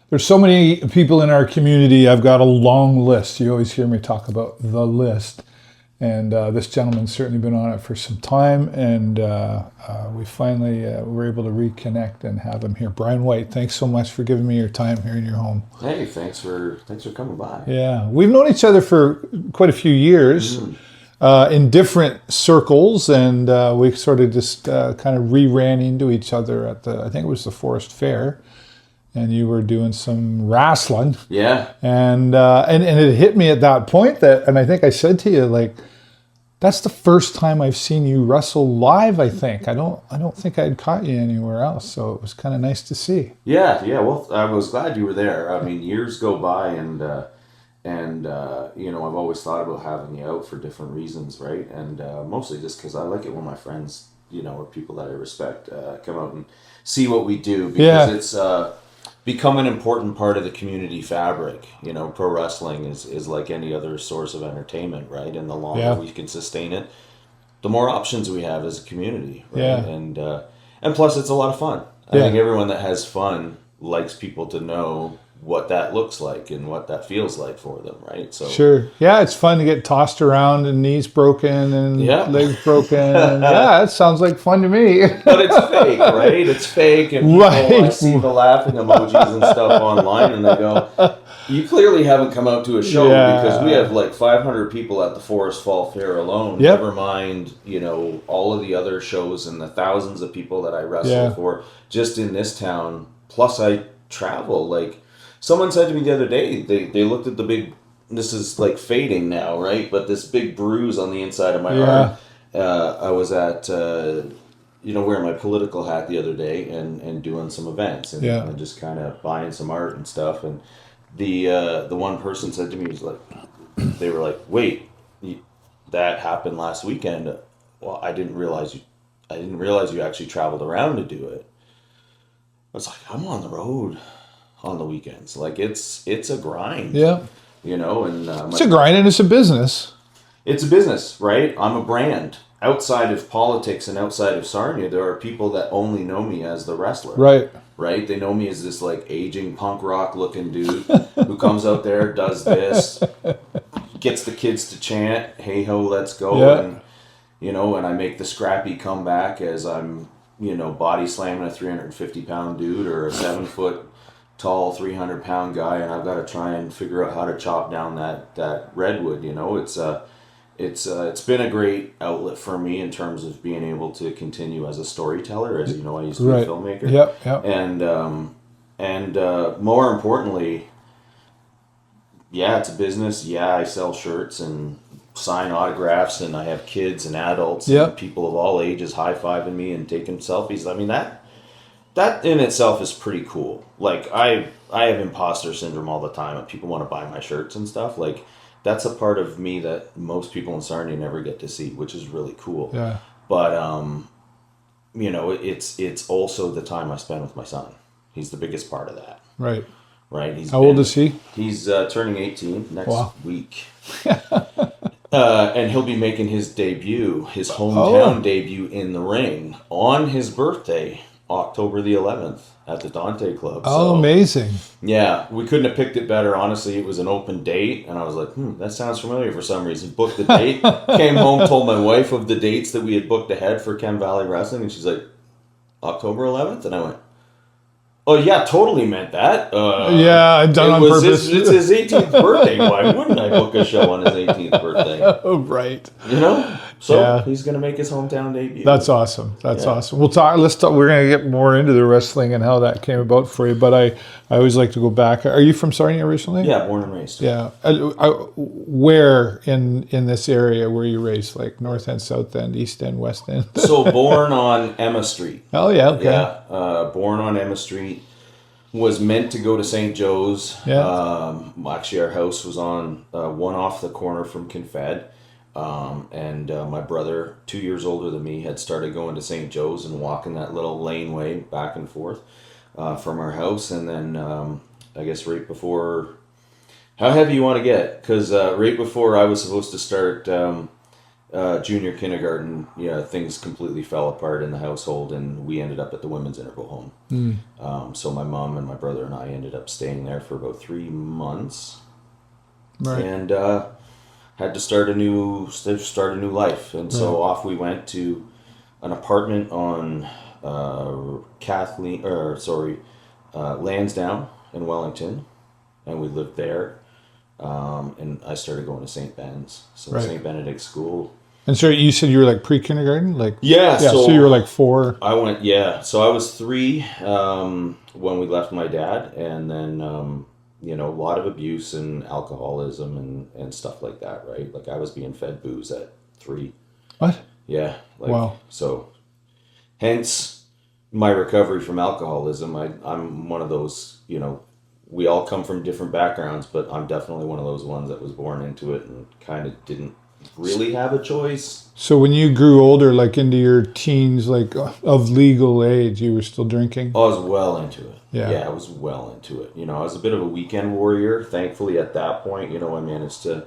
there's so many people in our community. I've got a long list. You always hear me talk about the list. And this gentleman's certainly been on it for some time, and we finally were able to reconnect and have him here. Brian White, thanks so much for giving me your time here in your home. Hey, thanks for coming by. Yeah, we've known each other for quite a few years in different circles, and we sort of just kind of ran into each other at I think it was the Forest Fair. And you were doing some wrestling. Yeah. And it hit me at that point and I think I said to you, like, that's the first time I've seen you wrestle live, I think. I don't think I'd caught you anywhere else, so it was kind of nice to see. Yeah. Well, I was glad you were there. I mean, years go by and I've always thought about having you out for different reasons, right? And mostly just because I like it when my friends, or people that I respect come out and see what we do, because it's become an important part of the community fabric. Pro wrestling is like any other source of entertainment, right? And the longer we can sustain it, the more options we have as a community, right? Yeah. And plus it's a lot of fun. I think everyone that has fun likes people to know what that looks like and what that feels like for them, right? So sure. Yeah, it's fun to get tossed around and knees broken and legs broken. Yeah, it sounds like fun to me. But it's fake, right? It's fake, and people, I see the laughing emojis and stuff online, and they go, you clearly haven't come out to a show because we have like 500 people at the Forest Fall Fair alone. Yep. Never mind, all of the other shows and the thousands of people that I wrestle for just in this town. Plus I travel. Like, someone said to me the other day, they looked at the big, this is like fading now, right? But this big bruise on the inside of my arm. I was at, wearing my political hat the other day and doing some events and just kind of buying some art and stuff. And the one person said to me, they were like, wait, that happened last weekend. Well, I didn't realize you actually traveled around to do it. I was like, I'm on the road on the weekends. Like, it's a grind. Yeah. And it's a grind and it's a business. It's a business, right? I'm a brand. Outside of politics and outside of Sarnia, there are people that only know me as the wrestler. Right? They know me as this like aging punk rock looking dude who comes out there, does this, gets the kids to chant, hey ho, let's go. And and I make the scrappy comeback as I'm, body slamming a 350-pound dude or a 7-foot tall 300-pound guy, and I've got to try and figure out how to chop down that redwood. It's been a great outlet for me in terms of being able to continue as a storyteller. As you know, I used to be a filmmaker. Yep. And more importantly, it's a business. I sell shirts and sign autographs, and I have kids and adults and people of all ages high-fiving me and taking selfies. I mean, that in itself is pretty cool. Like, I have imposter syndrome all the time, and people want to buy my shirts and stuff. Like, that's a part of me that most people in Sarnia never get to see, which is really cool. Yeah. But it's also the time I spend with my son. He's the biggest part of that. Right. Right. How old is he? He's turning 18 next week. And he'll be making his debut, his hometown debut in the ring on his birthday, October the 11th, at the Dante Club. Oh, amazing. Yeah, we couldn't have picked it better. Honestly, it was an open date, and I was like, that sounds familiar for some reason. Booked the date, came home, told my wife of the dates that we had booked ahead for Chem Valley Wrestling, and she's like, October 11th? And I went, oh, yeah, totally meant that. Done on purpose. It's his 18th birthday. Why wouldn't I book a show on his 18th birthday? Oh, right. So he's going to make his hometown debut. That's awesome. That's awesome. We'll talk. We're going to get more into the wrestling and how that came about for you. But I always like to go back. Are you from Sarnia originally? Yeah, born and raised. Yeah. Where in this area were you raised? Like North End, South End, East End, West End? So born on Emma Street. Oh, yeah. Okay. Yeah. Born on Emma Street. Was meant to go to St. Joe's. Yeah. Actually, our house was on one off the corner from Confed. And my brother, 2 years older than me, had started going to St. Joe's and walking that little laneway back and forth from our house. And then I guess right before, how heavy you want to get? Because right before I was supposed to start junior kindergarten, things completely fell apart in the household, and we ended up at the women's interval home. So my mom and my brother and I ended up staying there for about 3 months, Right. and had to start a new life. And so off we went to an apartment on Lansdowne in Wellington, and we lived there. And I started going to St. Ben's, Right. St. Benedict School. And so you said you were like pre-kindergarten, like Yeah, so you were like 4. I went, so I was 3 when we left my dad, and then a lot of abuse and alcoholism and stuff like that, right? Like I was being fed booze at 3. What? Yeah. Wow. So, hence my recovery from alcoholism. I'm one of those, we all come from different backgrounds, but I'm definitely one of those ones that was born into it and kind of didn't really have a choice. So when you grew older, like into your teens, like of legal age, you were still drinking? I was well into it. Yeah. I was well into it. I was a bit of a weekend warrior. Thankfully, at that point, I managed to.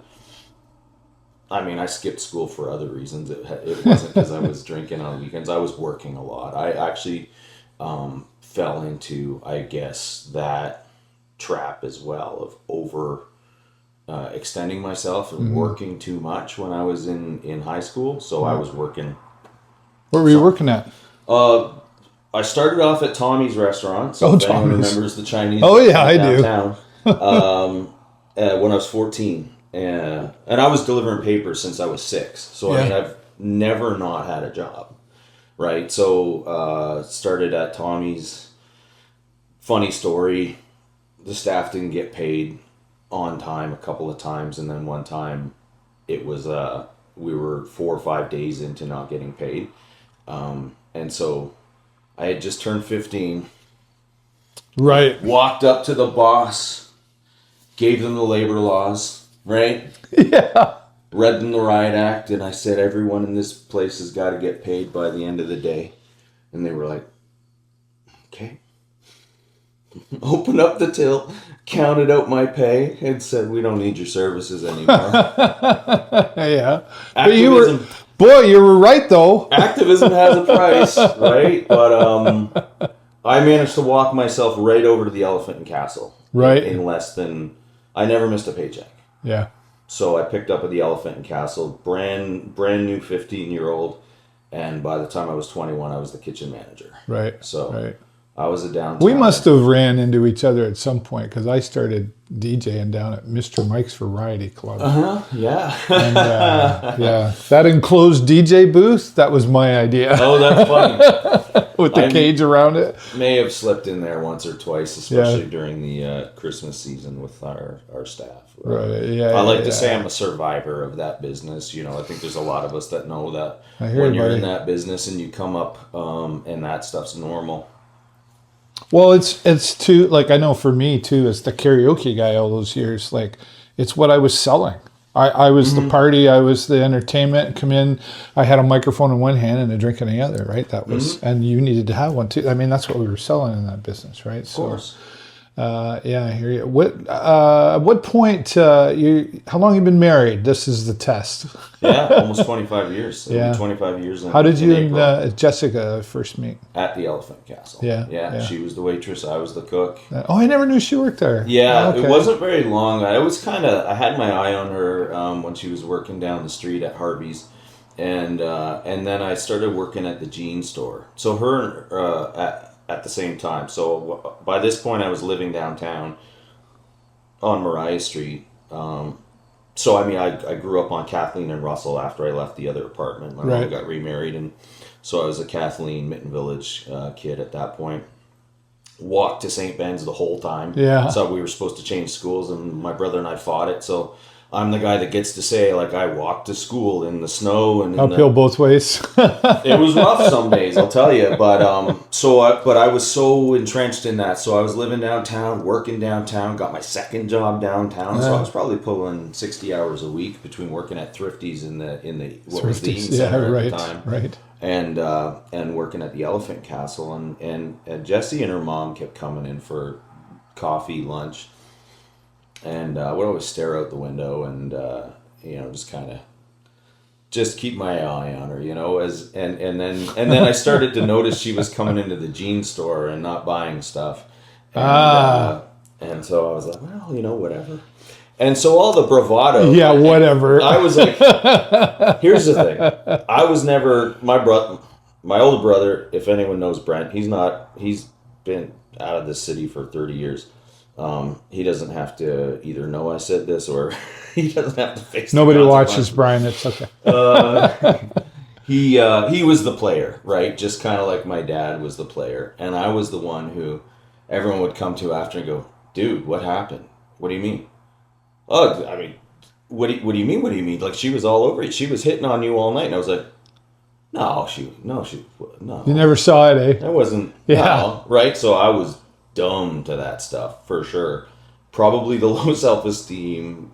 I skipped school for other reasons. It wasn't because I was drinking on weekends. I was working a lot. I actually fell into, I guess, that trap as well of over extending myself and working too much when I was in high school. So I was working. What were you working at? I started off at Tommy's restaurant. So Tommy's. anyone remembers the Chinese. Oh yeah, I do. Downtown. When I was 14, and I was delivering papers since I was 6. So I've never not had a job, right? So started at Tommy's. Funny story. The staff didn't get paid on time a couple of times, and then one time it was we were 4 or 5 days into not getting paid, and so I had just turned 15. Right. Walked up to the boss, gave them the labor laws, right? Yeah. Read them the riot act, and I said, everyone in this place has got to get paid by the end of the day. And they were like, okay. Opened up the till, counted out my pay, and said, we don't need your services anymore. Yeah. Activism, but you were right though. activism has a price, right? But I managed to walk myself right over to the Elephant and Castle. Right. In less than, I never missed a paycheck. Yeah. So I picked up at the Elephant and Castle, brand new 15-year-old, and by the time I was 21, I was the kitchen manager. Right. So right. I was a downtown. We must have ran into each other at some point because I started DJing down at Mr. Mike's Variety Club. Yeah. And, yeah, that enclosed DJ booth, that was my idea. Oh, that's funny. With the cage around it. May have slipped in there once or twice, especially during the Christmas season with our staff. Right. Yeah. I like to say I'm a survivor of that business. I think there's a lot of us that know that when you're in that business and you come up and that stuff's normal. Well, it's too, like, I know for me too, as the karaoke guy all those years, like, it's what I was selling. I was the party, I was the entertainment. Come in, I had a microphone in one hand and a drink in the other, right? That was, and you needed to have one too. I mean, that's what we were selling in that business, right? Of course. Yeah, I hear you. At what point, how long have you been married? This is the test. Yeah, almost 25 years. Yeah. 25 years. How did you and Jessica first meet? At the Elephant Castle. Yeah. She was the waitress. I was the cook. Oh, I never knew she worked there. Yeah, okay. It wasn't very long. I had my eye on her when she was working down the street at Harvey's. And then I started working at the jean store. So her at the same time. So by this point, I was living downtown on Mariah Street. So I grew up on Kathleen and Russell after I left the other apartment. My mom got remarried, and so I was a Kathleen Mitten Village kid at that point. Walked to St. Ben's the whole time. Yeah. So we were supposed to change schools, and my brother and I fought it. So I'm the guy that gets to say, like, I walked to school in the snow and uphill both ways. It was rough some days, I'll tell you. But I was so entrenched in that. So I was living downtown, working downtown, got my second job downtown. So I was probably pulling 60 hours a week between working at Thrifty's in the what was the Eaton Center at the time, right, and working at the Elephant Castle. And Jessie and her mom kept coming in for coffee, lunch. And I would always stare out the window and, just kind of just keep my eye on her, and then I started to notice she was coming into the jean store and not buying stuff. And so I was like, well, whatever. And so all the bravado. Yeah, whatever. I was like, here's the thing. I was never, my older brother, if anyone knows Brent, he's been out of this city for 30 years. He doesn't have to either know I said this or he doesn't have to face Nobody watches Brian, it's okay. He was the player, right? Just kind of like my dad was the player. And I was the one who everyone would come to after and go, dude, what happened? What do you mean? Oh, I mean, what do you mean? What do you mean? Like, she was all over it. She was hitting on you all night. And I was like, no. You never saw it, eh? I wasn't. Yeah. No, right? So I was dumb to that stuff, for sure. Probably the low self-esteem.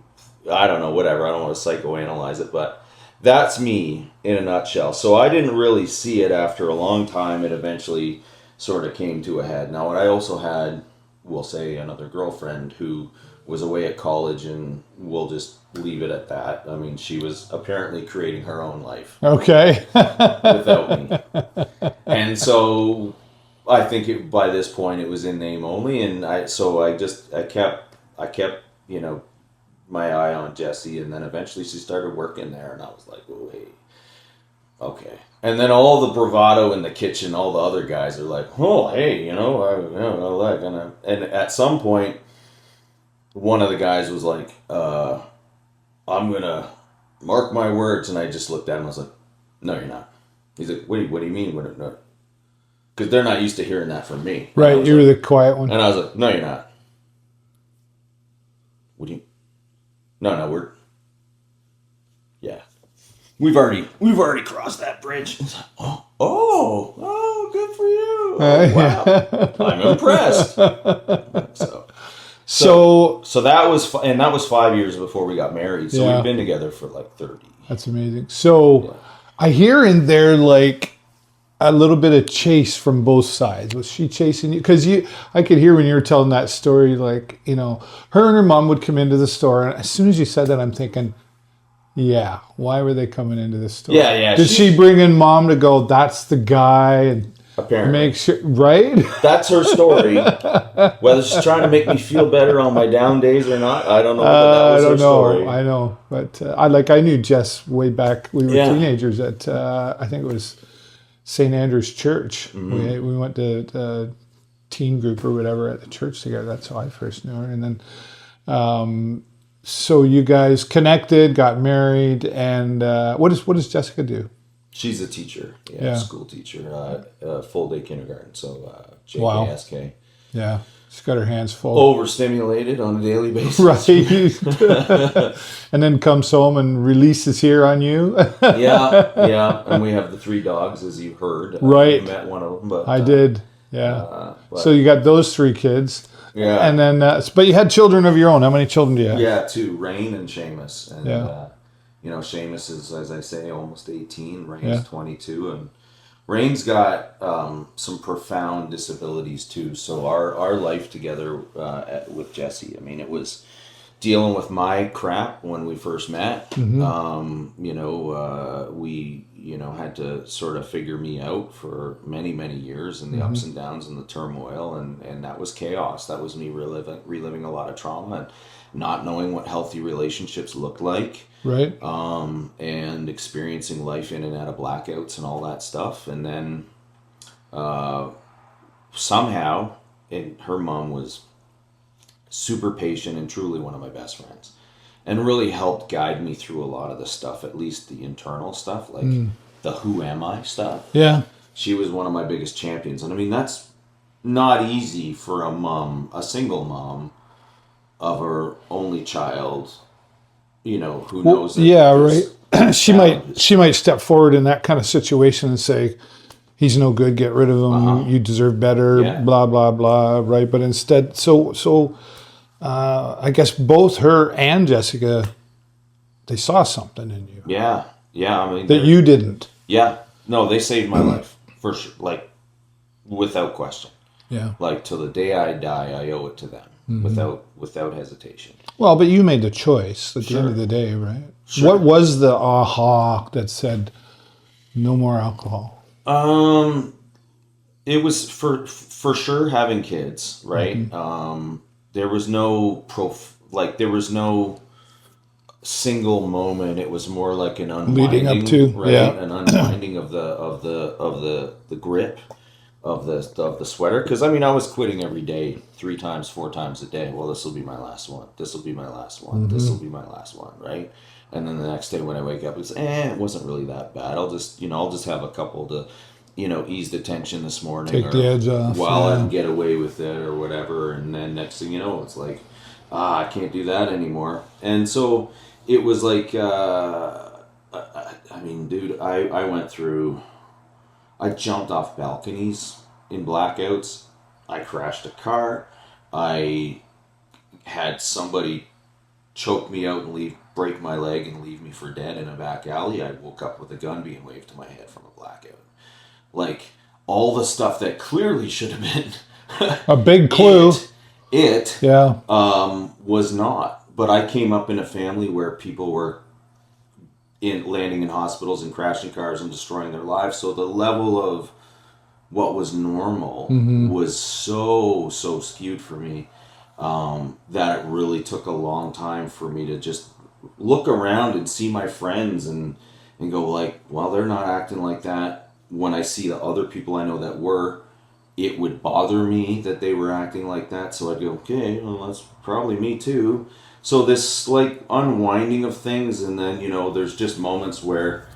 I don't know, whatever. I don't want to psychoanalyze it, but that's me in a nutshell. So I didn't really see it after a long time. It eventually sort of came to a head. Now, I also had, we'll say, another girlfriend who was away at college, and we'll just leave it at that. I mean, she was apparently creating her own life. Okay. Without me. And so I think by this point it was in name only, and I kept my eye on Jessie, and then eventually she started working there, and I was like, oh, hey, okay. And then all the bravado in the kitchen, all the other guys are like, oh, hey, and at some point, one of the guys was like, I'm going to mark my words. And I just looked at him and I was like, no, you're not. He's like, what do you mean? Because they're not used to hearing that from me. Right, you were the quiet one. And I was like, no, you're not. What do you... No, we're... Yeah. We've already crossed that bridge. It's like, oh, good for you. Oh, wow. I'm impressed. So that was 5 years before we got married. So we've been together for like 30. That's amazing. So I hear in there like a little bit of chase from both sides. Was she chasing you? Because I could hear when you were telling that story, like, her and her mom would come into the store, and as soon as you said that, I'm thinking, yeah, why were they coming into the store? Yeah. Did she bring in mom to go, that's the guy, and apparently make sure, right? That's her story. Whether she's trying to make me feel better on my down days or not, I don't know. But that was her story. I know, but I knew Jess way back. We were teenagers at I think it was St. Andrew's Church. Mm-hmm. We went to teen group or whatever at the church together. That's how I first knew her. And then, so you guys connected, got married, and what does Jessica do? She's a teacher, school teacher, full day kindergarten, so JKSK. Wow. Yeah, she's got her hands full. Overstimulated on a daily basis. Right. And then comes home and releases here on you. Yeah. And we have the 3 dogs, as you heard. Right. You met one of them. But, I did, yeah. So you got those 3 kids. Yeah. And then, but you had children of your own. How many children do you have? Yeah, 2, Rain and Seamus. And, Seamus is, as I say, almost 18. Rain's 22. And Rain's got some profound disabilities, too. So our life together with Jessie, I mean, it was dealing with my crap when we first met. Mm-hmm. We, had to sort of figure me out for many, many years, and the ups and downs and the turmoil. And that was chaos. That was me reliving a lot of trauma and not knowing what healthy relationships looked like. Right. And experiencing life in and out of blackouts and all that stuff. And then somehow, her mom was super patient and truly one of my best friends. And really helped guide me through a lot of the stuff, at least the internal stuff, like the who am I stuff. Yeah. She was one of my biggest champions. And I mean, that's not easy for a single mom of her only child, who knows that. Yeah, right. She might step forward in that kind of situation and say, he's no good, get rid of him, you deserve better, blah, blah, blah, right? But instead, so I guess both her and Jessica, they saw something in you. Yeah. I mean, that you didn't. Yeah. No, they saved my life, for sure, like, without question. Yeah. Like, till the day I die, I owe it to them, without hesitation. Well, but you made the choice at the end of the day, right? Sure. What was the aha that said no more alcohol? It was for sure having kids, right? There was no there was no single moment. It was more like an unwinding, Leading up to, right? yeah. An unwinding of the grip of the sweater. Because I mean, I was quitting every day, 3 times, 4 times a day. Well, this will be my last one. This will be my last one. This will be my last one, right? And then the next day when I wake up, it's it wasn't really that bad. I'll just have a couple to, ease the tension this morning, Take the edge off, while I yeah. can get away with it or whatever. And then next thing you know, it's like, I can't do that anymore. And so it was like, I mean, dude, I went through, I jumped off balconies in blackouts. I crashed a car. I had somebody choke me out and break my leg and leave me for dead in a back alley. I woke up with a gun being waved to my head from a blackout. Like, all the stuff that clearly should have been A big clue. Yeah. Was not. But I came up in a family where people were landing in hospitals and crashing cars and destroying their lives. So the level of what was normal was so skewed for me, that it really took a long time for me to just look around and see my friends and go like, well, they're not acting like that. When I see the other people I know that were, it would bother me that they were acting like that. So I'd go, okay, well, that's probably me too. So this like unwinding of things, and then there's just moments where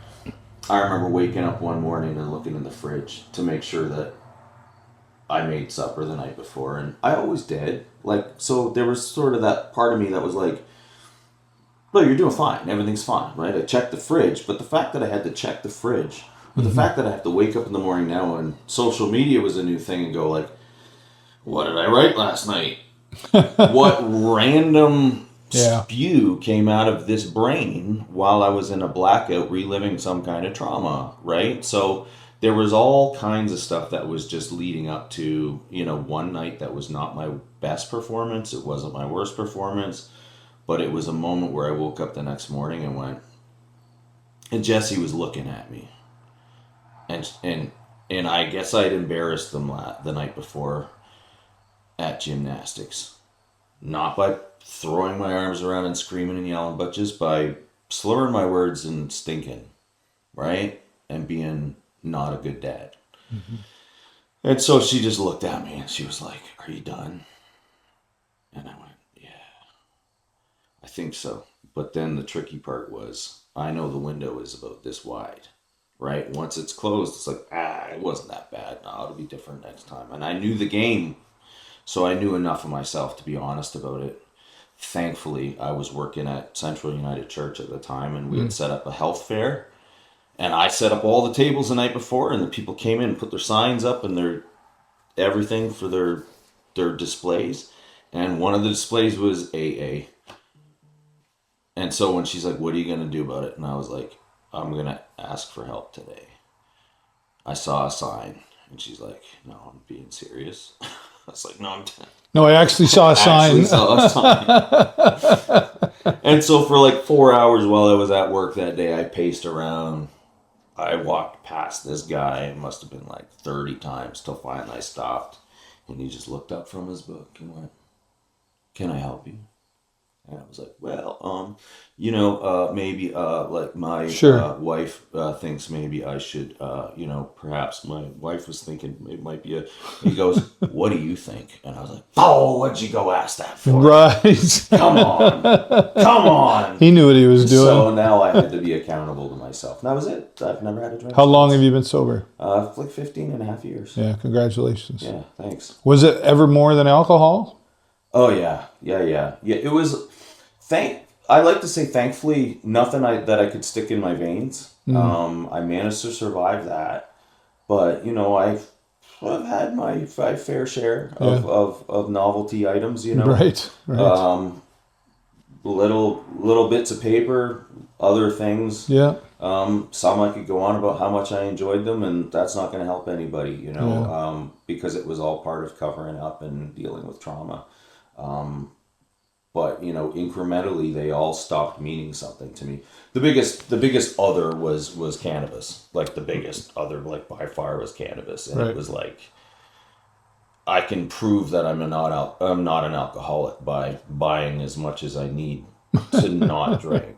I remember waking up one morning and looking in the fridge to make sure that I made supper the night before, and I always did. Like, so there was sort of that part of me that was like, well, you're doing fine, everything's fine, right? I checked the fridge, but the fact that I had to check the fridge, or the fact that I have to wake up in the morning now and social media was a new thing and go like, what did I write last night? What random spew came out of this brain while I was in a blackout reliving some kind of trauma, right? So there was all kinds of stuff that was just leading up to, one night that was not my best performance. It wasn't my worst performance, but it was a moment where I woke up the next morning and went, and Jesse was looking at me. And I guess I'd embarrassed them the night before at gymnastics. Not by throwing my arms around and screaming and yelling, but just by slurring my words and stinking, right? And being not a good dad. And so she just looked at me and she was like, are you done? And I went, yeah, I think so. But then the tricky part was, I know the window is about this wide, right? Once it's closed, it's like, it wasn't that bad. No, it'll be different next time. And I knew the game, so I knew enough of myself to be honest about it. Thankfully, I was working at Central United Church at the time, and we had set up a health fair. And I set up all the tables the night before, and the people came in and put their signs up and their everything for their displays. And one of the displays was AA. And so when she's like, what are you going to do about it? And I was like, I'm going to ask for help today. I saw a sign, and she's like, no, I'm being serious. I was like, no, I'm No, I actually saw a sign. And so for like 4 hours while I was at work that day, I paced around. I walked past this guy. It must have been like 30 times till finally I stopped. And he just looked up from his book and went, can I help you? And I was like, well, maybe like my wife thinks maybe I should, perhaps my wife was thinking it might be he goes, what do you think? And I was like, oh, what'd you go ask that for? Right. Come on. He knew what he was doing. So now I had to be accountable to myself. And that was it. I've never had a drink. How long have you been sober? Like 15 and a half years. Yeah, congratulations. Yeah, thanks. Was it ever more than alcohol? Oh, yeah. It was... I like to say, thankfully, nothing that I could stick in my veins. I managed to survive that, but I've had my fair share of novelty items. Right. Little bits of paper, other things. Yeah. Some I could go on about how much I enjoyed them, and that's not going to help anybody. Because it was all part of covering up and dealing with trauma. but incrementally they all stopped meaning something to me. The biggest other was cannabis. Like the biggest other, like by far, was cannabis, and Right. it was like, I can prove that I'm not an alcoholic by buying as much as I need to not drink.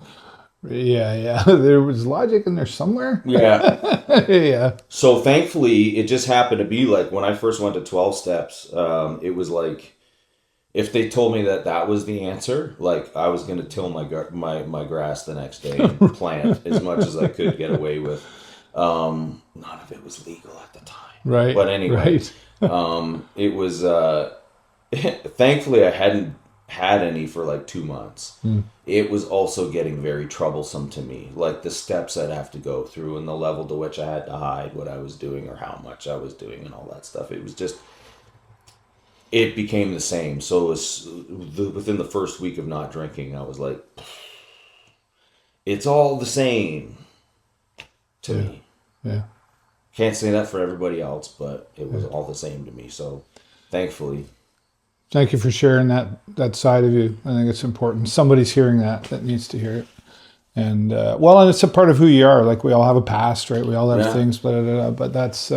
Yeah, yeah. There was logic in there somewhere. Yeah. Yeah. So thankfully, it just happened to be like when I first went to 12 steps, it was like, if they told me that that was the answer, like I was going to till my grass the next day and plant as much as I could get away with. None of it was legal at the time. Right. But anyway, Right. it was, thankfully I hadn't had any for like 2 months. It was also getting very troublesome to me, like the steps I'd have to go through and the level to which I had to hide what I was doing or how much I was doing and all that stuff. It was just, it became the same. So it was within the first week of not drinking, I was like, it's all the same to me. Yeah. Can't say that for everybody else, but it was all the same to me. So thankfully. Thank you for sharing that side of you. I think it's important. Somebody's hearing that needs to hear it. And and it's a part of who you are. Like we all have a past, right? We all have things, but that's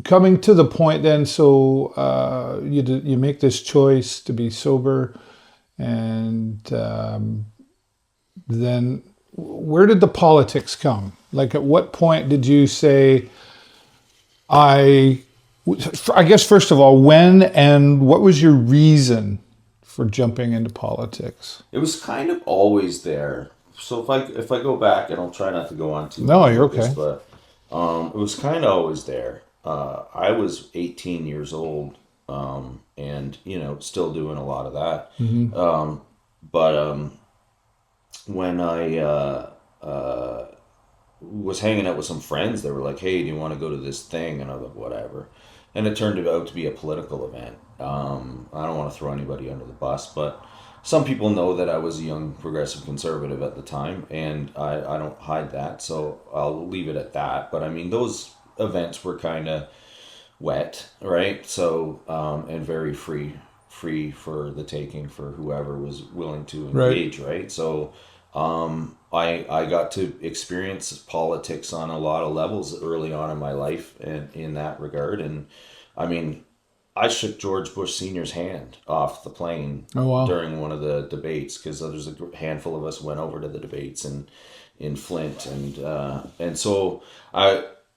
coming to the point. Then, so you make this choice to be sober, and then where did the politics come? Like, at what point did you say, I guess, first of all, when and what was your reason for jumping into politics? It was kind of always there. So if I go back, and I'll try not to go on too No, long you're with this, okay. but it was kind of always there. I was 18 years old, and still doing a lot of that. But when I was hanging out with some friends, they were like, "Hey, do you want to go to this thing?" And I was like, "Whatever." And it turned out to be a political event. I don't want to throw anybody under the bus, but some people know that I was a young progressive conservative at the time, and I don't hide that, so I'll leave it at that. But I mean, those events were kind of wet, right? So, and very free for the taking for whoever was willing to engage, right? So, I got to experience politics on a lot of levels early on in my life, and in that regard. And I mean, I shook George Bush Sr.'s hand off the plane during one of the debates, because there's a handful of us went over to the debates in Flint, and so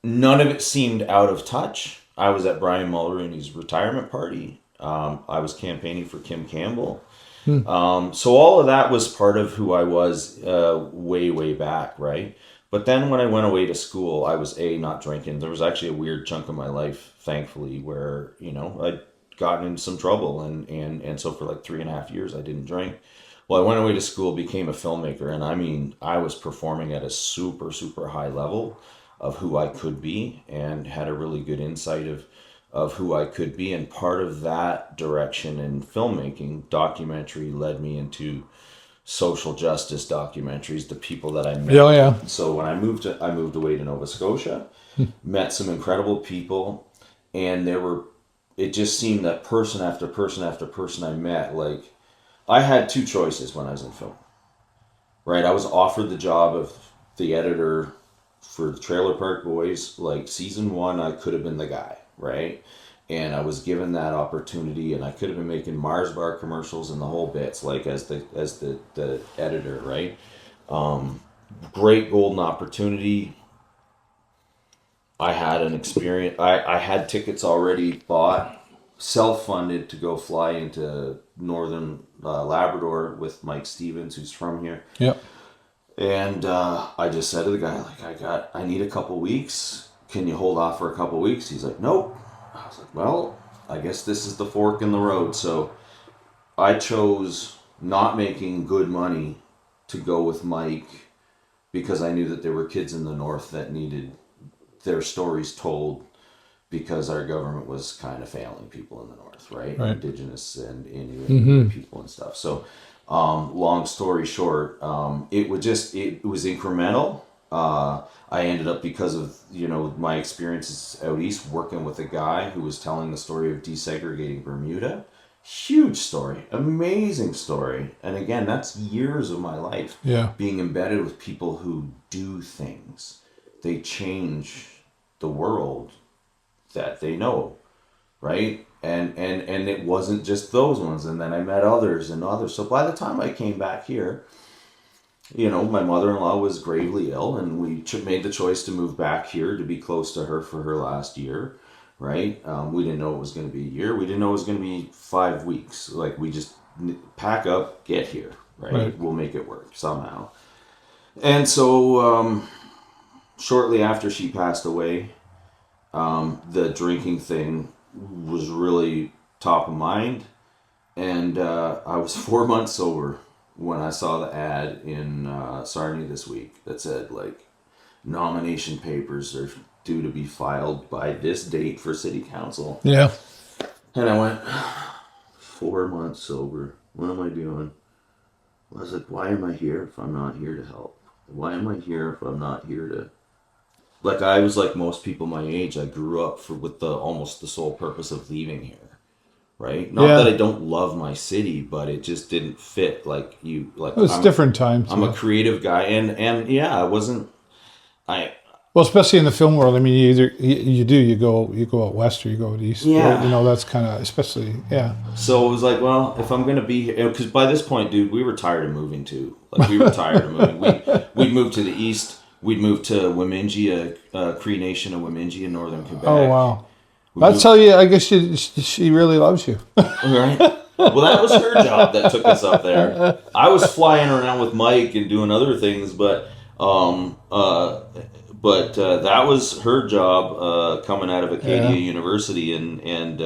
none of it seemed out of touch. I was at Brian Mulroney's retirement party. I was campaigning for Kim Campbell. So all of that was part of who I was way back, right? But then when I went away to school, I was not drinking. There was actually a weird chunk of my life, thankfully, where I'd gotten into some trouble, and so for like 3.5 years I didn't drink. Well, I went away to school, became a filmmaker, and I mean, I was performing at a super high level of who I could be, and had a really good insight of who I could be. And part of that direction in filmmaking, documentary, led me into social justice documentaries, the people that I met. Yeah. So when I moved away to Nova Scotia, met some incredible people, and it just seemed that person after person after person I met, like, I had two choices when I was in film, right? I was offered the job of the editor for Trailer Park Boys. Like, season 1, I could have been the guy, right? And I was given that opportunity, and I could have been making Mars Bar commercials and the whole bits, like as the editor, right? Great golden opportunity. I had an experience. I had tickets already bought, self-funded, to go fly into northern Labrador with Mike Stevens, who's from here. Yep. And I just said to the guy, like, I need a couple weeks. Can you hold off for a couple weeks? He's like, nope. I was like, well, I guess this is the fork in the road. So I chose not making good money to go with Mike, because I knew that there were kids in the north that needed their stories told, because our government was kind of failing people in the north, right? Indigenous and Inuit people and stuff. So long story short, it was incremental. I ended up, because of my experiences out east, working with a guy who was telling the story of desegregating Bermuda, Huge story, amazing story. And again, that's years of my life being embedded with people who do things. They change the world that they know, right? And it wasn't just those ones. And then I met others and others. So by the time I came back here, you know, my mother-in-law was gravely ill, and we made the choice to move back here to be close to her for her last year, right? We didn't know it was going to be a year. We didn't know it was going to be 5 weeks. Like, we just pack up, get here, right? We'll make it work somehow. And so shortly after she passed away, the drinking thing was really top of mind. And I was 4 months sober when I saw the ad in Sarnia this week that said, like, nomination papers are due to be filed by this date for city council. Yeah. And I went, 4 months sober. What am I doing? I was like, why am I here if I'm not here to help? Why am I here if I'm not here to... Like, I was like most people my age. I grew up with almost the sole purpose of leaving here. Right? Not that I don't love my city, but it just didn't fit. Like, you, like, it was different times. I'm a creative guy, and yeah, I wasn't. Well, especially in the film world. I mean, you go out west or you go out east. Yeah. Right? You know, that's kind of, especially, yeah. So it was like, well, if I'm gonna be here, because by this point, dude, we were tired of moving too. Like, we were tired of moving. We'd moved to the east. We'd moved to Wemingee, Cree Nation of Wemingee in northern Quebec. Oh wow. I'll tell you, I guess she really loves you. Right. Well, that was her job that took us up there. I was flying around with Mike and doing other things, but that was her job coming out of Acadia University, and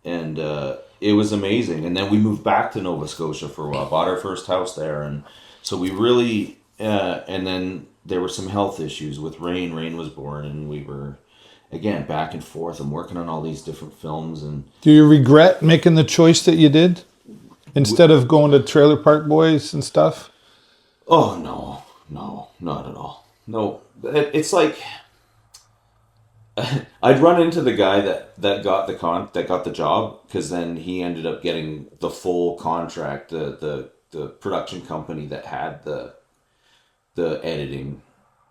it was amazing. And then we moved back to Nova Scotia for a while, bought our first house there, and so we really and then there were some health issues with Rain. Rain was born, and we were, again, back and forth. I'm working on all these different films. And do you regret making the choice that you did instead of going to Trailer Park Boys and stuff? Oh, no, not at all. No, it's like I'd run into the guy that got the job, because then he ended up getting the full contract. The production company that had the editing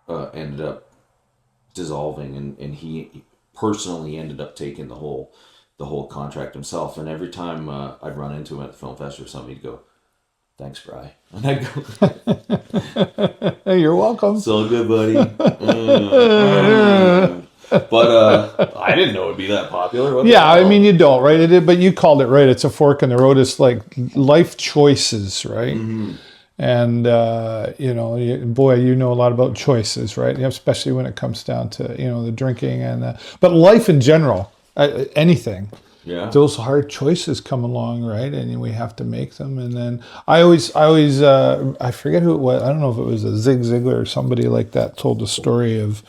ended up dissolving, and he personally ended up taking the whole contract himself. And every time I'd run into him at the film festival or something, he'd go, "Thanks, Bri," and I'd go, "Hey, you're welcome. It's all good, buddy." But I didn't know it'd be that popular. I mean, you don't, right? But you called it right. It's a fork in the road. It's like life choices, right? Mm-hmm. And, you know a lot about choices, right? Especially when it comes down to, the drinking but life in general, anything. Yeah. Those hard choices come along, right? And we have to make them. And then I always, I forget who it was. I don't know if it was a Zig Ziglar or somebody like that told the story of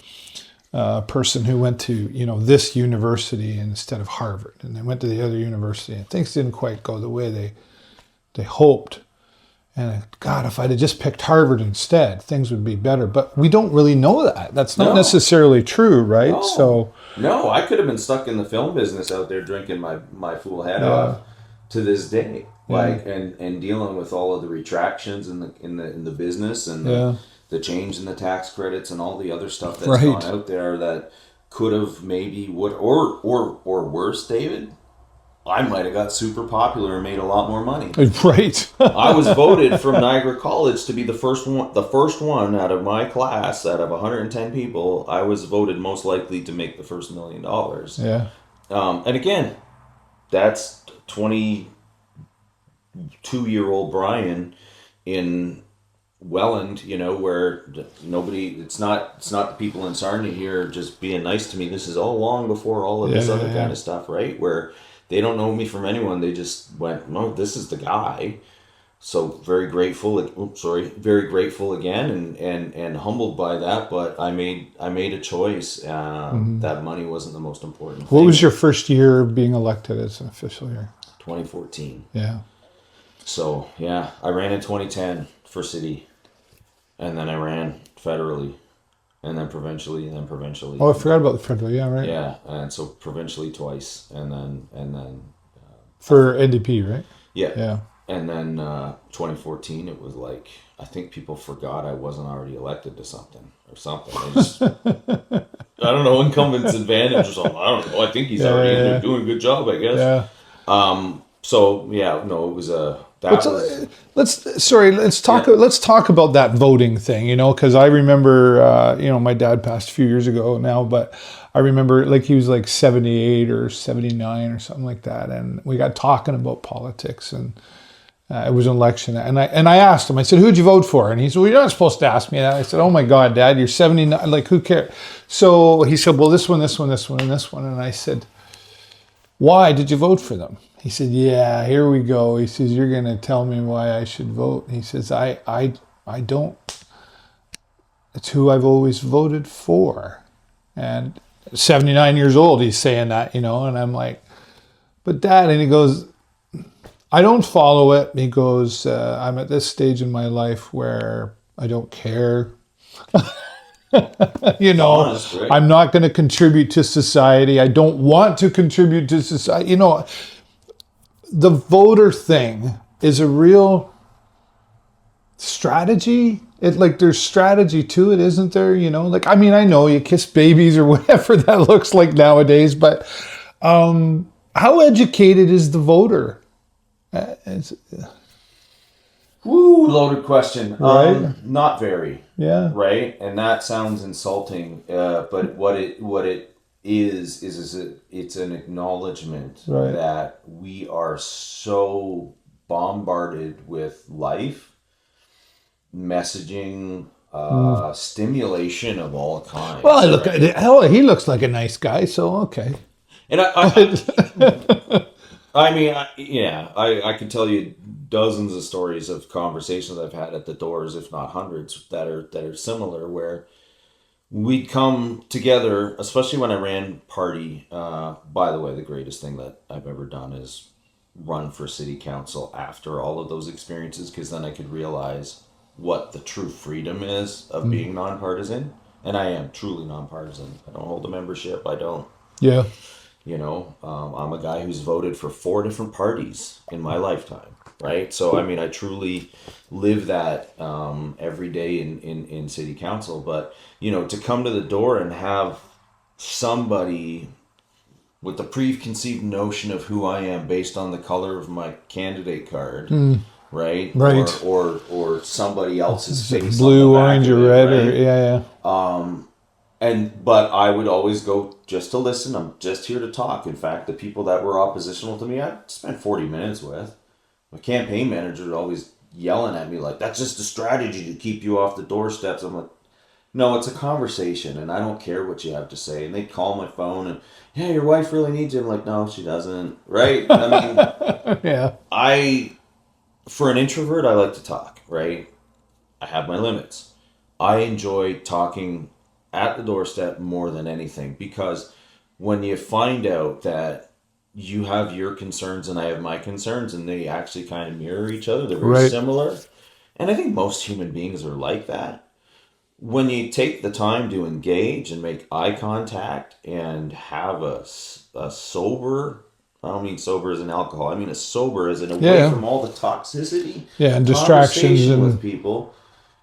a person who went to, this university instead of Harvard. And they went to the other university, and things didn't quite go the way they hoped. And God, if I'd have just picked Harvard instead, things would be better. But we don't really know that. That's not necessarily true, right? No, I could have been stuck in the film business out there drinking my fool head off to this day, and dealing with all of the retractions in the business, and the change in the tax credits and all the other stuff that's gone out there that could have maybe or worse, David. I might have got super popular and made a lot more money. Right. I was voted from Niagara College to be the first one out of my class, out of 110 people. I was voted most likely to make the first $1 million. Yeah. And again, that's 22-year-old Brian in Welland, where it's not the people in Sarnia here just being nice to me. This is all long before all of this other kind of stuff, right? Where they don't know me from anyone. They just went, "No, this is the guy." So very grateful. Very grateful again, and humbled by that. But I made a choice. That money wasn't the most important thing. What was your first year being elected as an official here? 2014. Yeah. So I ran in 2010 for city, and then I ran federally, and then provincially, and then provincially. Oh, I forgot about the federal. Yeah, right. Yeah, and so provincially twice, and then For NDP, right? Yeah. Yeah. And then 2014, it was like, I think people forgot I wasn't already elected to something or something. They just, I don't know, incumbent's advantage or something. I don't know. I think he's already in there doing a good job, I guess. Yeah. So yeah, no, it was a But let's talk Yeah. let's talk about that voting thing, because I remember, my dad passed a few years ago now, but I remember like he was like 78 or 79 or something like that, and we got talking about politics, and it was an election, and I asked him, I said, "Who'd you vote for?" And he said, "Well, you're not supposed to ask me that." I said, "Oh my God, Dad, you're 79. Like, who cares?" So he said, "Well, this one, this one, this one, and this one," and I said, "Why did you vote for them?" He said, "Yeah, here we go." He says, "You're going to tell me why I should vote." He says, I don't. It's who I've always voted for." And 79 years old, he's saying that, and I'm like, "But Dad," and he goes, "I don't follow it." He goes, "I'm at this stage in my life where I don't care." Honest, right? I'm not going to contribute to society. I don't want to contribute to society. The voter thing is a real strategy. There's strategy to it, isn't there? I know you kiss babies or whatever that looks like nowadays, but how educated is the voter? Woo, loaded question. Right? Not very. Yeah. Right, and that sounds insulting. But what it is it's an acknowledgement Right. that we are so bombarded with life, messaging, stimulation of all kinds. Well, look right? at it. He looks like a nice guy, so okay. And I could tell you dozens of stories of conversations I've had at the doors, if not hundreds, that are similar, where we'd come together, especially when I ran party. By the way, the greatest thing that I've ever done is run for city council after all of those experiences, because then I could realize what the true freedom is of being nonpartisan. And I am truly nonpartisan. I don't hold a membership. I don't. Yeah. I'm a guy who's voted for 4 different parties in my lifetime, right? So, I truly live that every day in city council. But, to come to the door and have somebody with the preconceived notion of who I am based on the color of my candidate card, right? Right. Or somebody else's face, Blue, on the back orange, of or it, red, right? or yeah. But I would always go just to listen. I'm just here to talk. In fact, the people that were oppositional to me, I spent 40 minutes with. My campaign manager was always yelling at me like, "That's just a strategy to keep you off the doorsteps." I'm like, "No, it's a conversation, and I don't care what you have to say." And they'd call my phone and, "Yeah, your wife really needs you." I'm like, "No, she doesn't." Right? Yeah. For an introvert, I like to talk, right? I have my limits. I enjoy talking at the doorstep more than anything, because when you find out that you have your concerns and I have my concerns and they actually kind of mirror each other, they're very Right. similar. And I think most human beings are like that. When you take the time to engage and make eye contact and have a sober, I don't mean sober as in alcohol, I mean a sober as in away from all the toxicity, Yeah, and distractions conversation with and people,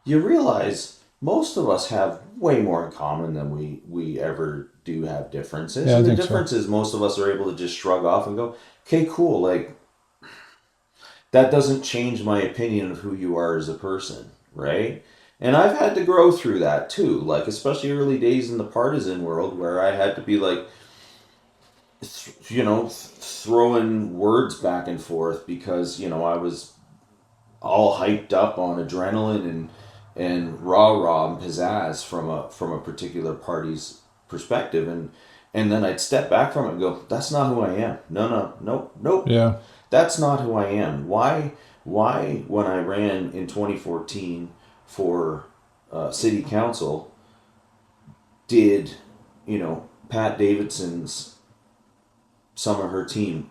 you realize most of us have way more in common than we ever do have differences. Yeah, I And the think so. difference is most of us are able to just shrug off and go, "Okay, cool, like that doesn't change my opinion of who you are as a person," right? And I've had to grow through that too, like especially early days in the partisan world, where I had to be like, throwing words back and forth because I was all hyped up on adrenaline and rah and pizzazz from a particular party's perspective, and then I'd step back from it and go, "That's not who I am. Nope. yeah. That's not who I am. Why when I ran in 2014 for city council did Pat Davidson's some of her team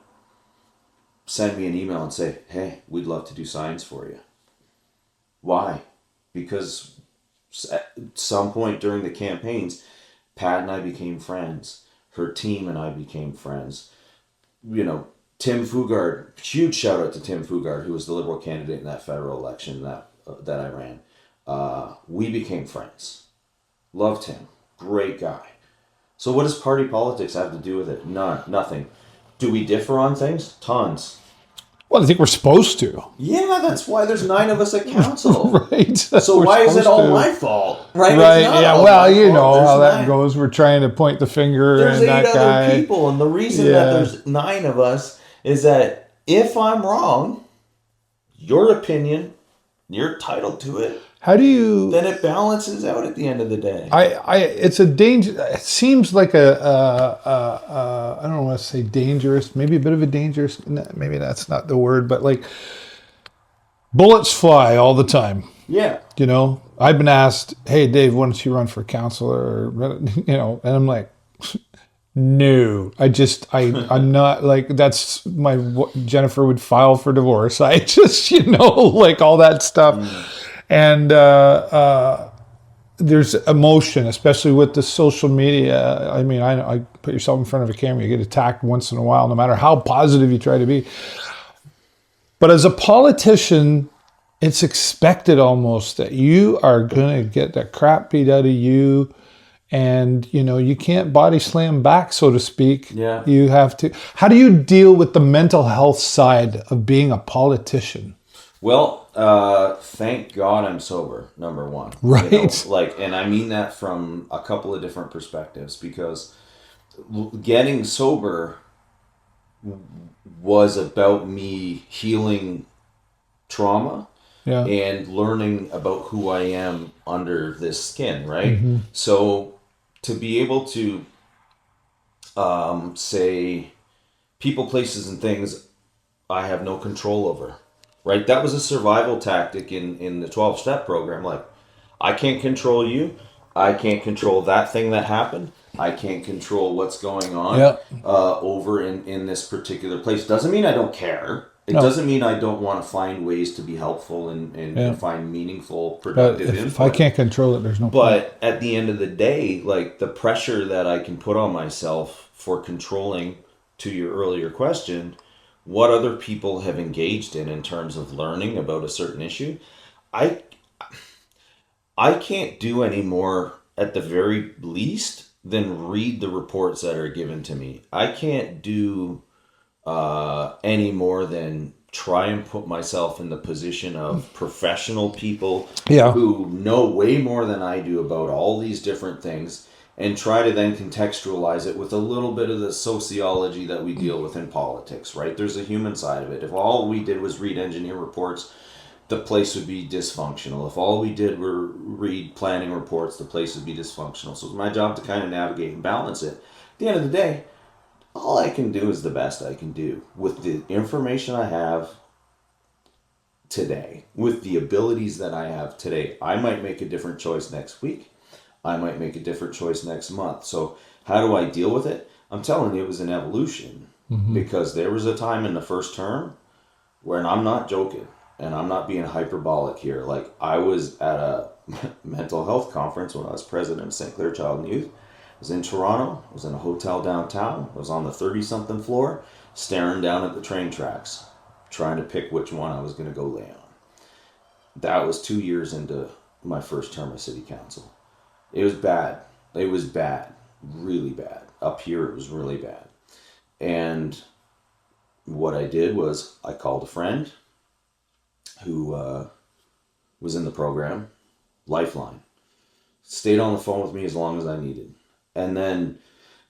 send me an email and say, "Hey, we'd love to do signs for you"? Why? Because at some point during the campaigns, Pat and I became friends. Her team and I became friends. Tim Fugard, huge shout out to Tim Fugard, who was the Liberal candidate in that federal election that I ran. We became friends. Loved him. Great guy. So what does party politics have to do with it? None. Nothing. Do we differ on things? Tons. Well, I think we're supposed to. Yeah, that's why there's 9 of us at council. Right. So why is it all my fault? Right. Yeah. Well, you know how that goes. We're trying to point the finger there's at that 8 guy. other people, and the reason that there's 9 of us is that if I'm wrong, your opinion, you're entitled to it. How do you? Then it balances out at the end of the day. It's a danger. It seems like I don't want to say dangerous. Maybe a bit of a dangerous. Maybe that's not the word, but like bullets fly all the time. Yeah. You know, I've been asked, "Hey, Dave, why don't you run for councilor?" You know, and I'm like, no, I'm not like that's Jennifer would file for divorce. I just, you know, like all that stuff. And there's emotion, especially with the social media. I mean, I put yourself in front of a camera, you get attacked once in a while, no matter how positive you try to be. But as a politician, it's expected almost that you are going to get the crap beat out of you. And, you know, you can't body slam back, so to speak. Yeah. You have to. How do you deal with the mental health side of being a politician? Well, thank God I'm sober, number one. Right. You know, and I mean that from a couple of different perspectives, because getting sober was about me healing trauma and learning about who I am under this skin, right? Mm-hmm. So to be able to say people, places, and things I have no control over. Right, that was a survival tactic in the 12-step program. Like, I can't control you. I can't control that thing that happened. I can't control what's going on over in this particular place. Doesn't mean I don't care. It doesn't mean I don't want to find ways to be helpful and find meaningful, productive input. If I can't control it, there's no point. But at the end of the day, like the pressure that I can put on myself for controlling, to your earlier question, what other people have engaged in terms of learning about a certain issue, I can't do any more at the very least than read the reports that are given to me. I can't do any more than try and put myself in the position of professional people who know way more than I do about all these different things, and try to then contextualize it with a little bit of the sociology that we deal with in politics, right? There's a human side of it. If all we did was read engineer reports, the place would be dysfunctional. If all we did were read planning reports, the place would be dysfunctional. So it's my job to kind of navigate and balance it. At the end of the day, all I can do is the best I can do with the information I have today, with the abilities that I have today. I might make a different choice next week. I might make a different choice next month. So how do I deal with it? I'm telling you, it was an evolution, because there was a time in the first term where, and I'm not joking, and I'm not being hyperbolic here, like I was at a mental health conference when I was president of St. Clair Child and Youth. I was in Toronto. I was in a hotel downtown. I was on the 30-something floor, staring down at the train tracks, trying to pick which one I was going to go lay on. That was 2 years into my first term of city council. It was bad. It was bad. Really bad. Up here, it was really bad. And what I did was I called a friend who was in the program, Lifeline. Stayed on the phone with me as long as I needed. And then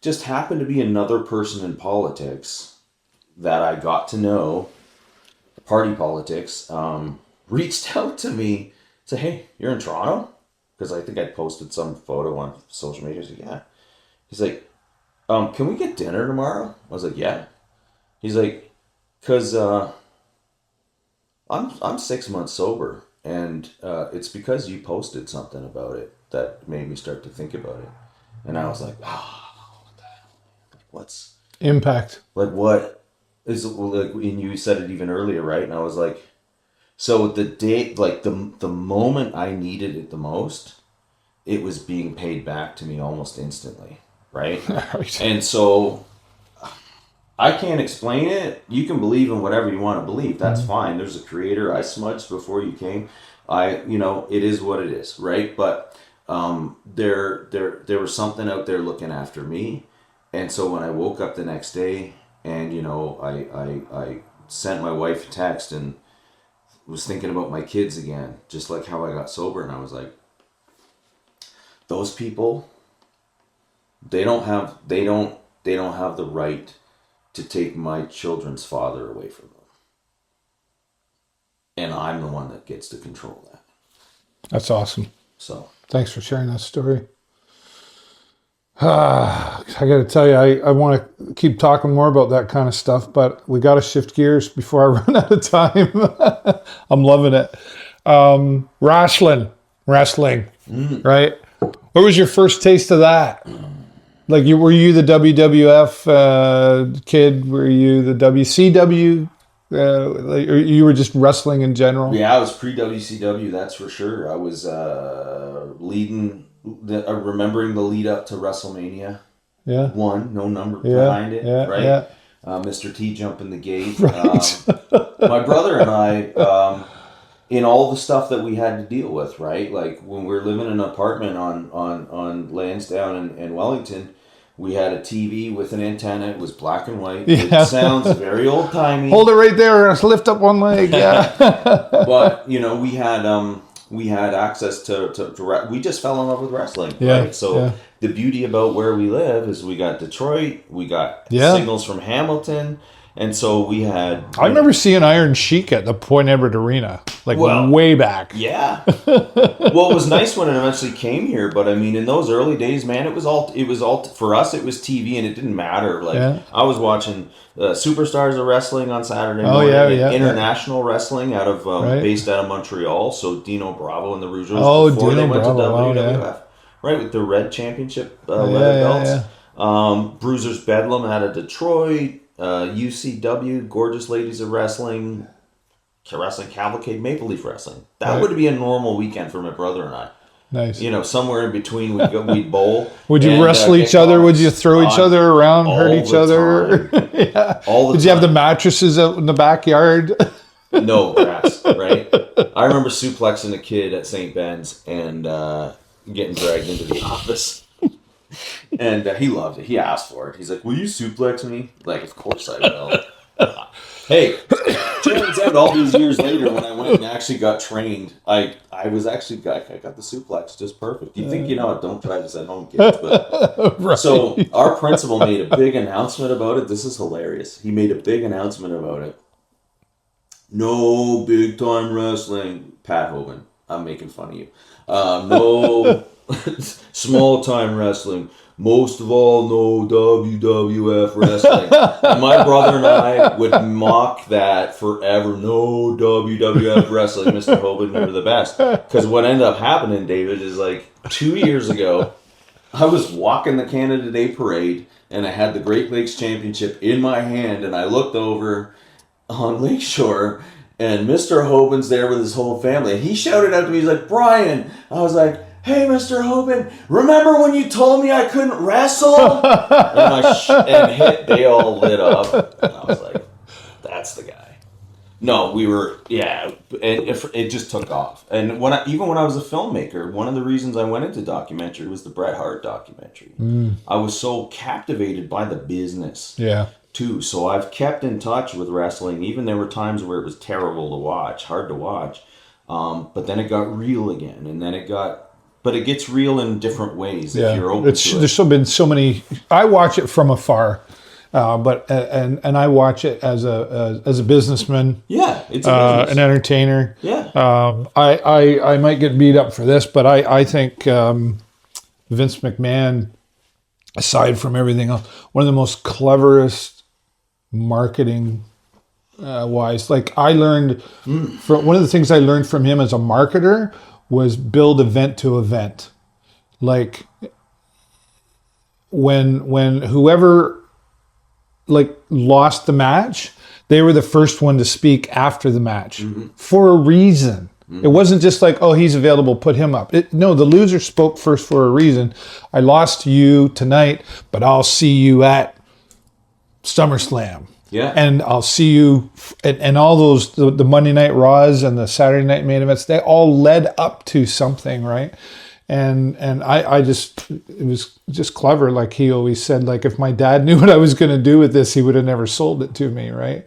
just happened to be another person in politics that I got to know, party politics, reached out to me, said, "Hey, you're in Toronto?" Because I think I posted some photo on social media. He's like, "Yeah." He's like, "Can we get dinner tomorrow?" I was like, "Yeah." He's like, "Cause I'm 6 months sober, and it's because you posted something about it that made me start to think about it." And I was like, what the hell? What's impact? Like, what is like? And you said it even earlier, right? And I was like, so the day, like the moment I needed it the most, it was being paid back to me almost instantly, right? Right. And so I can't explain it. You can believe in whatever you want to believe. That's fine. There's a creator. I smudged before you came. It is what it is, right? But there was something out there looking after me. And so when I woke up the next day and, I sent my wife a text and was thinking about my kids again, just like how I got sober. And I was like, those people, they don't have the right to take my children's father away from them. And I'm the one that gets to control that. That's awesome. So thanks for sharing that story. I got to tell you, I want to keep talking more about that kind of stuff, but we got to shift gears before I run out of time. I'm loving it. Wrestling, right? What was your first taste of that? Like, were you the WWF kid? Were you the WCW? Or you were just wrestling in general? Yeah, I was pre-WCW, that's for sure. I was remembering the lead up to WrestleMania. Yeah. 1, no number behind it, right? Yeah. Mr. T jumping the gate. Right. My brother and I, in all the stuff that we had to deal with, right? Like when we were living in an apartment on Lansdowne and Wellington, we had a TV with an antenna. It was black and white. Yeah. It sounds very old timey. Hold it right there. Let's lift up one leg. Yeah. But we had access to we just fell in love with wrestling. Yeah. Right? So the beauty about where we live is we got Detroit, we got signals from Hamilton. And so we had... I remember seeing Iron Sheik at the Point Edward Arena, way back. Yeah. Well, it was nice when it eventually came here, but I mean, in those early days, man, it was all for us, it was TV and it didn't matter. I was watching Superstars of Wrestling on Saturday morning, international wrestling based out of Montreal. So Dino Bravo and the Rougeos before they went to WWF. Right, with the red championship leather belts. Bruiser's Bedlam out of Detroit. UCW, Gorgeous Ladies of Wrestling Cavalcade, Maple Leaf Wrestling. That would be a normal weekend for my brother and I. Nice. Somewhere in between we'd bowl. Would you wrestle each other? Would you throw each other around, hurt each other? Yeah. Did you have the mattresses out in the backyard? No grass, right? I remember suplexing a kid at St. Ben's and getting dragged into the office. And he loved it. He asked for it. He's like, "Will you suplex me?" Like, of course I will. Hey, turns out all these years later, when I went and actually got trained, I got the suplex just perfect. You think don't try this at home, kids. But right. So our principal made a big announcement about it. This is hilarious. He made a big announcement about it. No big time wrestling, Pat Hoban. I'm making fun of you. No. Small time wrestling. Most of all, no WWF wrestling. And my brother and I would mock that forever. No WWF wrestling, Mr. Hoban, you're the best. Because what ended up happening, David, is 2 years ago, I was walking the Canada Day Parade, and I had the Great Lakes Championship in my hand, and I looked over on Lakeshore, and Mr. Hoban's there with his whole family. And he shouted out to me, he's like, "Brian." I was like, "Hey, Mr. Hoban, remember when you told me I couldn't wrestle?" And they all lit up. And I was like, that's the guy. No, we were, and it just took off. And even when I was a filmmaker, one of the reasons I went into documentary was the Bret Hart documentary. I was so captivated by the business, too. So I've kept in touch with wrestling. Even there were times where it was terrible to watch, hard to watch. But then it got real again, and then but it gets real in different ways if you're open to it. There's been so many. I watch it from afar, but I watch it as a businessman. Yeah, it's a business. An entertainer. Yeah. I might get beat up for this, but I think Vince McMahon, aside from everything else, one of the most cleverest marketing wise. I learned from one of the things I learned from him as a marketer was build event to event. When whoever lost the match, they were the first one to speak after the match for a reason. It wasn't just he's available, put him up. No, the loser spoke first for a reason. I lost to you tonight, but I'll see you at SummerSlam. Yeah. And I'll see you, and all those, the Monday Night Raws and the Saturday Night main events, they all led up to something, right? And I just, it was just clever. Like he always said, like, if my dad knew what I was going to do with this, he would have never sold it to me, right?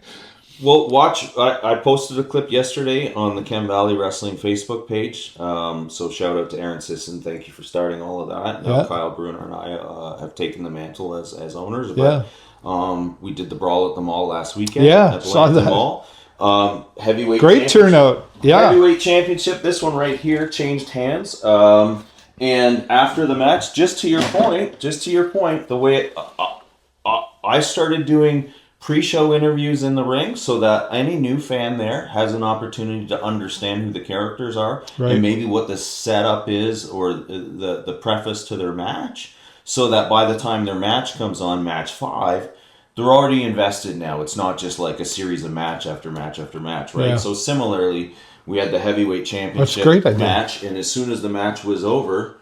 Well, I posted a clip yesterday on the Chem Valley Wrestling Facebook page. So shout out to Aaron Sisson. Thank you for starting all of that. Now Kyle Bruner and I have taken the mantle as owners. But, we did the Brawl at the Mall last weekend. Yeah, at saw that. Mall. Heavyweight Great turnout. Yeah. Heavyweight championship. This one right here changed hands. And after the match, just to your point, the way I started doing pre-show interviews in the ring so that any new fan there has an opportunity to understand who the characters are and maybe what the setup is or the preface to their match, so that by the time their match comes on, match 5, they're already invested now. It's not just like a series of match after match after match, right? Yeah. So similarly, we had the heavyweight championship match, and as soon as the match was over,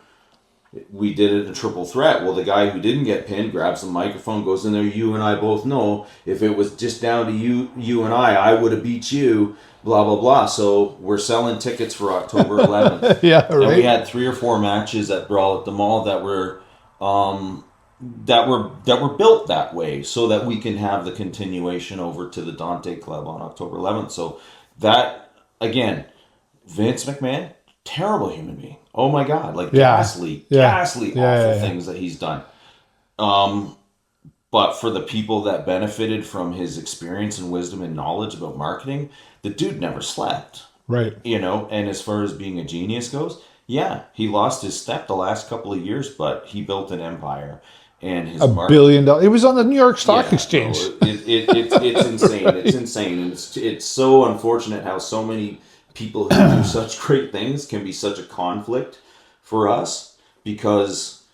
we did it in a triple threat. Well, the guy who didn't get pinned grabs the microphone, goes in there. You and I both know if it was just down to you and I would have beat you. Blah blah blah. So we're selling tickets for October 11th. Yeah, right. And we had 3 or 4 matches at Brawl at the Mall that were built that way, so that we can have the continuation over to the Dante Club on October 11th. So that again, Vince McMahon, terrible human being. Oh my God, like ghastly awful things that he's done. But for the people that benefited from his experience and wisdom and knowledge about marketing, the dude never slept. Right. You know, and as far as being a genius goes, yeah, he lost his step the last couple of years, but he built an empire. And his $1 billion. It was on the New York Stock Exchange. No, it's insane. It's insane. And it's so unfortunate how so many people who do such great things can be such a conflict for us, because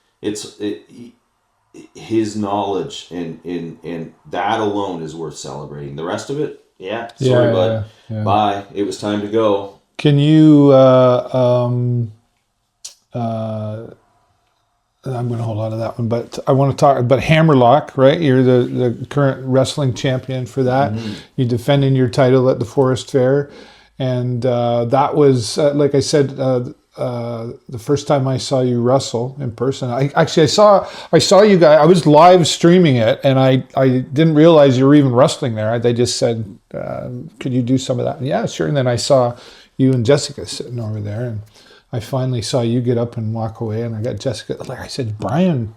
his knowledge and that alone is worth celebrating. The rest of it, bud. Yeah. Bye. It was time to go. Can you I'm going to hold on to that one, but I want to talk about Hammerlock, right? You're the current wrestling champion for that. Mm-hmm. You're defending your title at the Forest Fair. And that was, like I said, the first time I saw you wrestle in person. I saw you guys. I was live streaming it, and I didn't realize you were even wrestling there. They just said, "Could you do some of that?" And yeah, sure. And then I saw you and Jessica sitting over there, and I finally saw you get up and walk away. And I got Jessica. Like I said, Brian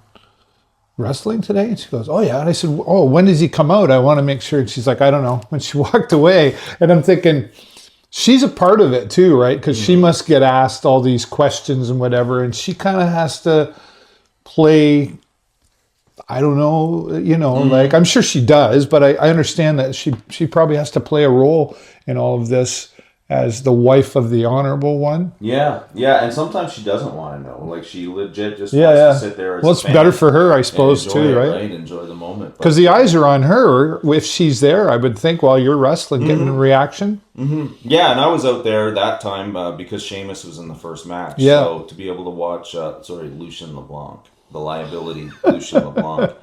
wrestling today? And she goes, "Oh yeah." And I said, "Oh, when does he come out? I want to make sure." And she's like, "I don't know." When she walked away, and I'm thinking, she's a part of it too, right? Because she must get asked all these questions and whatever, and she kind of has to play, I don't know, like, I'm sure she does, but I understand that she probably has to play a role in all of this as the wife of the honorable one. Yeah, and sometimes she doesn't want to know. Like, she legit just wants to sit there as well, it's better for her, I suppose, too, right? Enjoy the moment. Because the eyes are on her. If she's there, I would think, while you're wrestling, getting a reaction. Mm-hmm. Yeah, and I was out there that time because Sheamus was in the first match. Yeah. So to be able to watch, Lucian LeBlanc, the Liability Lucian LeBlanc,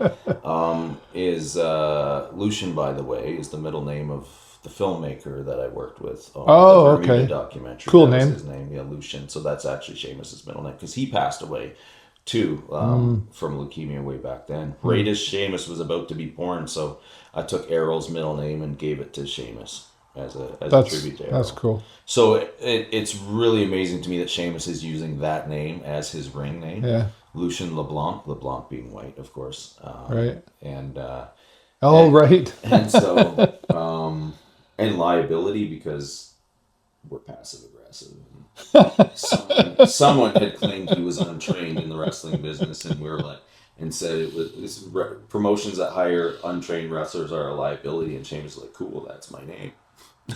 is Lucian, by the way, is the middle name of the filmmaker that I worked with on the Bermuda documentary. Cool that name. Was his name, yeah, Lucian. So that's actually Sheamus's middle name, because he passed away too from leukemia way back then. Right as Sheamus was about to be born, so I took Errol's middle name and gave it to Sheamus as a tribute to Errol. That's cool. So it's really amazing to me that Sheamus is using that name as his ring name. Yeah. Lucian LeBlanc being white, of course. Right. And right. And so and Liability, because we're passive aggressive. Someone had claimed he was untrained in the wrestling business, and we were like, and said it was promotions that hire untrained wrestlers are a liability. And Sheamus was like, "Cool, that's my name.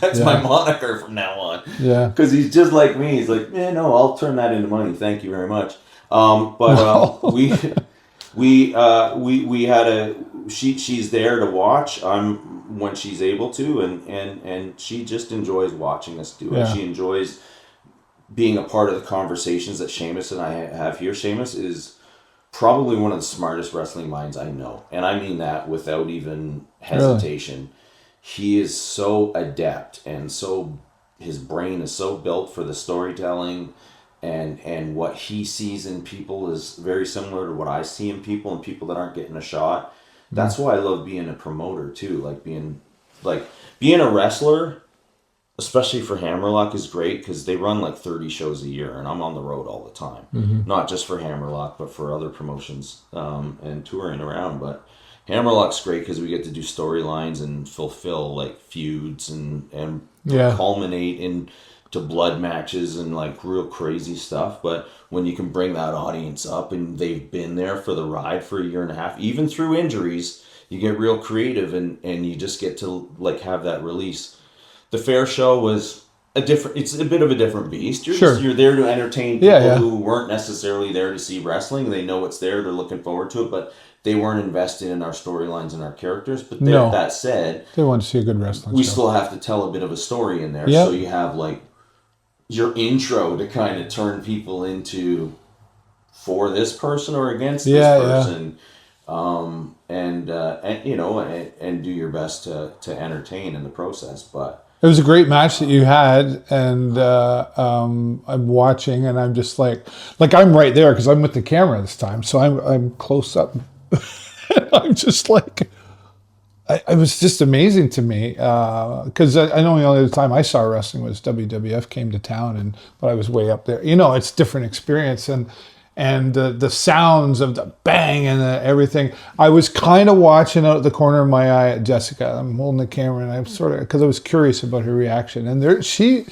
That's my moniker from now on." Yeah, because he's just like me. He's like, no, I'll turn that into money. Thank you very much. We had she's there to watch. When she's able to, and she just enjoys watching us do it. Yeah. She enjoys being a part of the conversations that Sheamus and I have here. Sheamus is probably one of the smartest wrestling minds I know. And I mean that without even hesitation. Really? He is so adept, and his brain is so built for the storytelling, and what he sees in people is very similar to what I see in people, and people that aren't getting a shot. That's why I love being a promoter too. Like being a wrestler, especially for Hammerlock, is great because they run like 30 shows a year, and I'm on the road all the time. Not just for Hammerlock, but for other promotions and touring around. But Hammerlock's great because we get to do storylines and fulfill like feuds and culminate into blood matches and like real crazy stuff. But when you can bring that audience up and they've been there for the ride for a year and a half, even through injuries, you get real creative and you just get to like have that release. The fair show was it's a bit of a different beast. You're there to entertain people who weren't necessarily there to see wrestling. They know it's there, they're looking forward to it, but they weren't invested in our storylines and our characters. But that said, they want to see a good wrestling we show. Still have to tell a bit of a story in there. Yep. So you have like your intro to kind of turn people into for this person or against this person. And do your best to entertain in the process. But it was a great match that you had, and I'm watching, and I'm just like I'm right there because I'm with the camera this time, so I'm close up. I'm just like, it was just amazing to me because I know the only other time I saw wrestling was WWF came to town, but I was way up there. It's a different experience, and the sounds of the bang and everything. I was kind of watching out the corner of my eye at Jessica. I'm holding the camera, and I'm sort of, because I was curious about her reaction. And she's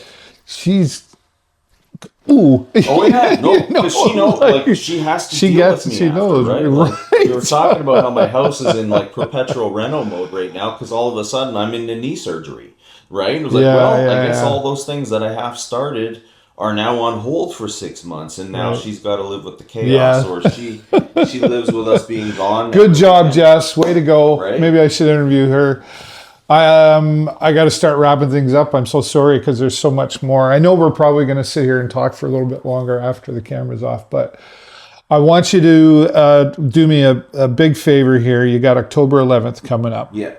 ooh. Oh yeah, no, because she knows, like she has to deal with me. She knows, right? Like, we were talking about how my house is in like perpetual reno mode right now because all of a sudden I'm into knee surgery, right? It was like, I guess all those things that I half started are now on hold for 6 months, and now she's got to live with the chaos, or she lives with us being gone. Good job, Jess. Way to go. Right? Maybe I should interview her. I got to start wrapping things up. I'm so sorry because there's so much more. I know we're probably going to sit here and talk for a little bit longer after the camera's off, but I want you to do me a big favor here. You got October 11th coming up. Yeah.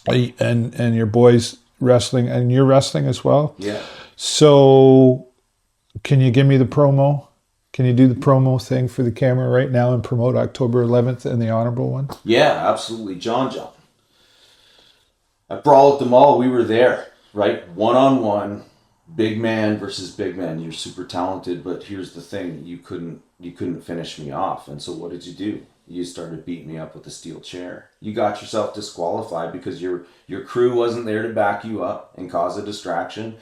And your boys wrestling, and you're wrestling as well? Yeah. So can you give me the promo? Can you do the promo thing for the camera right now and promote October 11th and the honorable one? Yeah, absolutely. John. At Brawl at the Mall, we were there, right? One-on-one, big man versus big man. You're super talented, but here's the thing. You couldn't finish me off. And so what did you do? You started beating me up with a steel chair. You got yourself disqualified because your crew wasn't there to back you up and cause a distraction.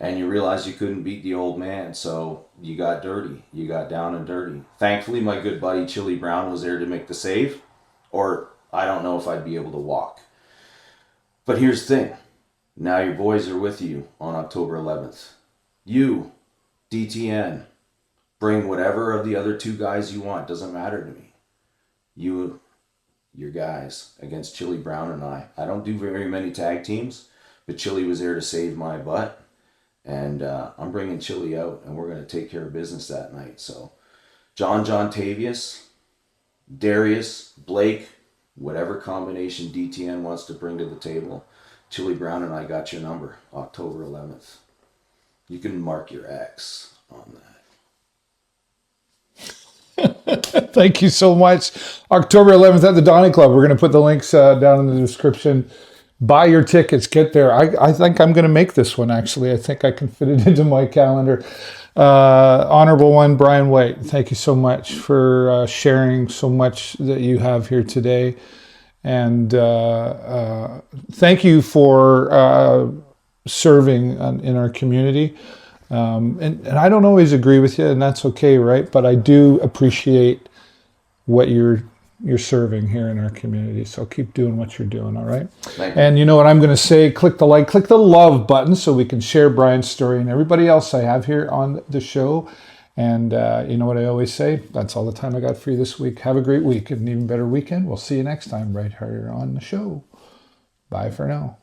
And you realized you couldn't beat the old man, so you got dirty. You got down and dirty. Thankfully, my good buddy Chili Brown was there to make the save, or I don't know if I'd be able to walk. But here's the thing. Now your boys are with you on October 11th. You, DTN, bring whatever of the other two guys you want. Doesn't matter to me. Your guys against Chili Brown and I. I don't do very many tag teams, but Chili was there to save my butt. And I'm bringing Chili out, and we're going to take care of business that night. So, John Tavius, Darius, Blake, whatever combination DTN wants to bring to the table, Chili Brown and I got your number, October 11th. You can mark your X on that. Thank you so much. October 11th at the Dante Club. We're going to put the links down in the description. Buy your tickets, get there. I think I'm going to make this one, actually. I think I can fit it into my calendar. Honorable one, Brian White. Thank you so much for sharing so much that you have here today. And thank you for serving in our community. And I don't always agree with you, and that's okay, right? But I do appreciate what you're serving here in our community. So keep doing what you're doing, all right? And you know what I'm going to say? Click the like, click the love button so we can share Brian's story and everybody else I have here on the show. And you know what I always say? That's all the time I got for you this week. Have a great week and an even better weekend. We'll see you next time right here on the show. Bye for now.